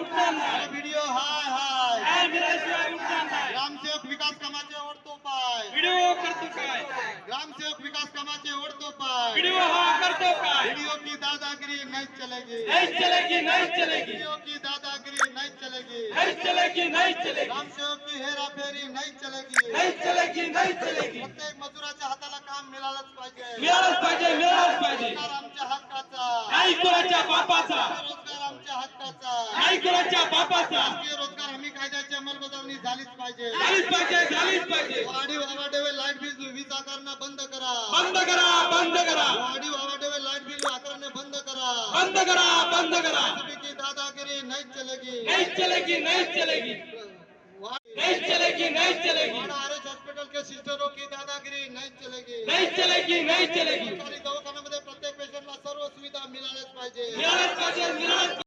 उठणार नाही. व्हिडिओ हाय हाय काय मिळाल्याशिवाय उठणार नाही. ग्रामसेवक विकास कामाचे ओढतो पाय. व्हिडिओ करतो काय? ग्रामसेवक विकास कामाचे ओढतो पाय. व्हिडिओ हा करतो काय? वीडियो की दादागिरी नहीं चलेगी. नहीं चलेगी, नहीं चलेगी, वीडियो की दादागिरी नहीं चलेगी. नहीं चलेगी, नहीं चलेगी, ग्रामसेवक की हेराफेरी नहीं चलेगी. नहीं चलेगी, नहीं चलेगी. प्रत्येक मजुराच्या हाताला काम मिळालंच पाहिजे. मिळालंच पाहिजे, मिळालंच पाहिजे. रोजगार आमच्या हक्काचा. नाही कोणाच्या बापाचा, रोजगार आमच्या हक्काचा. नाही कोणाच्या बापाचा. राष्ट्रीय रोजगार हमी कायद्याची अंमलबजावणी झालीच पाहिजे. झालीच पाहिजे, झालीच पाहिजे. वाढीव आवाडेवे लाईट बिल वीज आकारणं बंद करा. बंद करा, बंद करा, वाढीव आवाडेवे लाईट बिल आकारणं बंद करा. बंद करा, बंद करा. की दादागिरी नहीं चलेगी. नहीं चलेगी, नहीं चलेगी, नहीं चलेगी, नहीं चलेगी, आरएच हॉस्पिटल के सिस्टरों की दादागिरी नहीं चलेगी. नहीं चलेगी, नहीं चलेगी. सरकारी दवाखान्यामध्ये प्रत्येक पेशंटला सर्व सुविधा मिळाल्याच पाहिजे. मिळालंच पाहिजे, मिळालंच